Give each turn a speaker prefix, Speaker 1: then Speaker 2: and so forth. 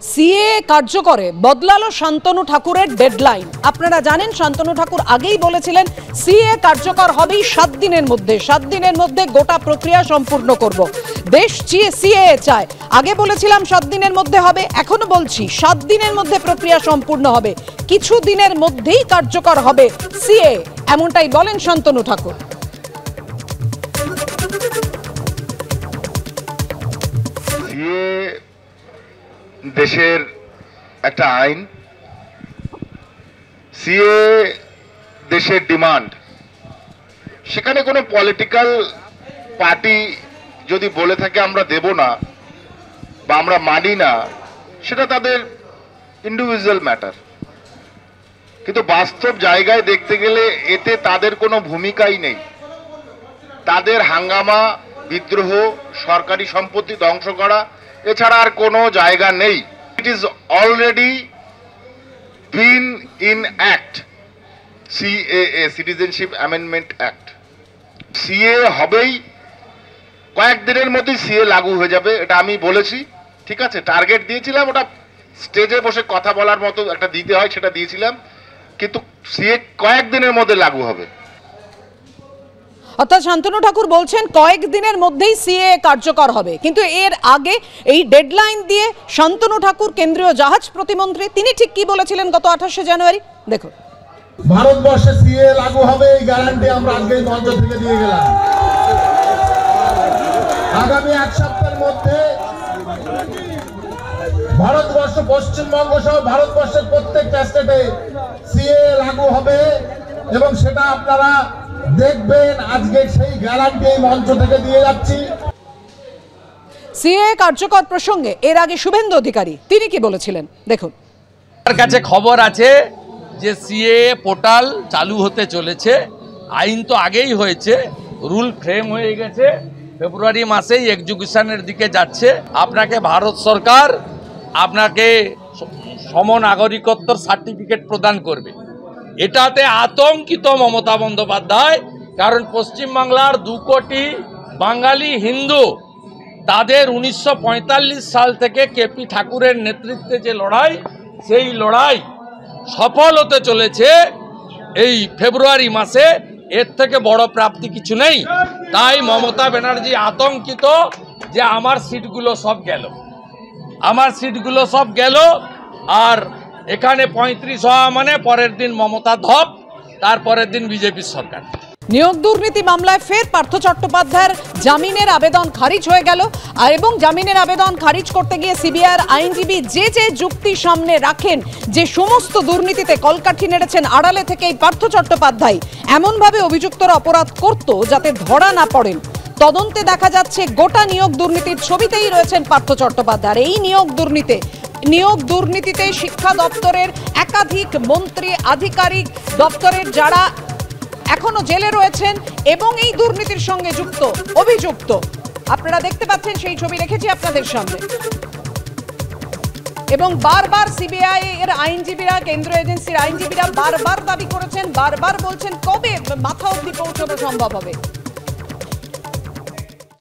Speaker 1: CA কার্যকরে বদলালো Shantanu ঠাকুরের deadline. আপনারা জানেন শান্তনু ঠাকুর আগেই বলেছিলেন সিএ কার্যকর হবেই 7 দিনের মধ্যে। 7 দিনের মধ্যে গোটা প্রক্রিয়া সম্পূর্ণ করব। দেশ সিএ চায়। আগে বলেছিলাম 7 দিনের মধ্যে হবে, এখনো বলছি 7 দিনের মধ্যে প্রক্রিয়া সম্পূর্ণ হবে, কিছু দিনের মধ্যেই কার্যকর হবে সিএ, এমনটাই বলেন শান্তনু ঠাকুর।
Speaker 2: দেশের একটা আইন, সিএ দেশের ডিমান্ড। সেখানে কোনো পলিটিক্যাল পার্টি যদি বলে থাকে আমরা দেব না বা আমরা মানি না, সেটা তাদের ইন্ডিভিজুয়াল ম্যাটার। কিন্তু বাস্তব জায়গায় দেখতে গেলে এতে তাদের কোনো ভূমিকাই নেই। তাদের হাঙ্গামা, বিদ্রোহ, সরকারি সম্পত্তি ধ্বংস করা এছাড়া আর কোনো জায়গা নেই। It is already been in act, CAA, citizenship amendment act. CA হবেই, কয়েকদিনের মধ্যেই সিএ লাগু হয়ে যাবে, এটা আমি বলেছি। ঠিক আছে, টার্গেট দিয়েছিলাম, ওটা স্টেজে বসে কথা বলার মতো একটা দিতে হয়, সেটা দিয়েছিলাম, কিন্তু সিএ কয়েকদিনের মধ্যে লাগু হবে।
Speaker 1: অর্থাৎ শান্তনু ঠাকুর বলছেন কয়েকদিনের মধ্যেই সিএ কার্যকর হবে, কিন্তু এর আগে এই ডেডলাইন দিয়ে শান্তনু ঠাকুর কেন্দ্রীয় জাহাজ প্রতিমন্ত্রী তিনি ঠিক কি বলেছিলেন গত 28শে জানুয়ারি দেখুন।
Speaker 3: ভারতবর্ষে সিএ লাগু হবে এই গ্যারান্টি আমরা আজকে মঞ্চ থেকে দিয়ে গেলাম। আগামী 1 সপ্তাহের মধ্যে ভারতবর্ষ, পশ্চিমবঙ্গ সহ ভারতবর্ষের প্রত্যেকটা স্টেটে সিএ লাগু হবে এবং সেটা আপনারা দেখবেন। আজকে সেই গ্যারান্টি এই মঞ্চ থেকে দিয়ে যাচ্ছি।
Speaker 1: সিএ কার্যকর প্রসঙ্গে এর আগে শুভেন্দু অধিকারী তিনি কি বলেছিলেন দেখুন।
Speaker 4: তার কাছে খবর আছে যে সিএ পোর্টাল চালু হতে চলেছে। আইন তো আগেই হয়েছে, রুল ফ্রেম হয়ে গেছে, ফেব্রুয়ারি মাসেই এক্সিকিউশনের দিকে যাচ্ছে। আপনাকে ভারত সরকার আপনাকে সমনাগরিকত্বর সার্টিফিকেট প্রদান করবে। এটাতে আতঙ্কিত মমতা বন্দ্যোপাধ্যায়, কারণ পশ্চিমবাংলার 2 কোটি বাঙালি হিন্দু, তাদের 1945 সাল থেকে কেপি ঠাকুরের নেতৃত্বে যে লড়াই, সেই লড়াই সফল হতে চলেছে এই ফেব্রুয়ারি মাসে। এর থেকে বড় প্রাপ্তি কিছু নেই। তাই মমতা ব্যানার্জি আতঙ্কিত যে আমার সিটগুলো সব গেল, আমার সিটগুলো সব গেল। আর এখানে 35 হওয়া মানে পরের দিন মমতা ধপ, তারপরের দিন বিজেপির সরকার।
Speaker 1: নিয়োগ দুর্নীতি মামলায় ফের পার্থ চট্টোপাধ্যায়ের জামিনের আবেদন খারিজ হয়ে গেল। এবং জামিনের আবেদন খারিজ করতে গিয়ে সিবিআইয়ের আইনজীবী যে যুক্তি সামনে রাখেন, যে সমস্ত দুর্নীতিতে কলকাঠি নেড়েছেন আড়ালে থেকেই পার্থ চট্টোপাধ্যায়, এমনভাবে অভিযুক্তরা অপরাধ করত যাতে ধরা না পড়েন। তদন্তে দেখা যাচ্ছে গোটা নিয়োগ দুর্নীতির ছবিতেই রয়েছেন পার্থ চট্টোপাধ্যায়। এই নিয়োগ দুর্নীতিতে শিক্ষা দপ্তরের একাধিক মন্ত্রী, আধিকারিক, দপ্তরের যারা এখনো জেলে রয়েছেন এবং এই দুর্নীতির সঙ্গে অভিযুক্ত, আপনারা দেখতে পাচ্ছেন সেই ছবি রেখেছি আপনাদের সামনে। এবং বারবার সিবিআই এর আইনজীবীরা, কেন্দ্রীয় এজেন্সির আইনজীবীরা বারবার দাবি করেছেন, বারবার বলছেন কবে মাথা অবধি পৌঁছানো সম্ভব হবে।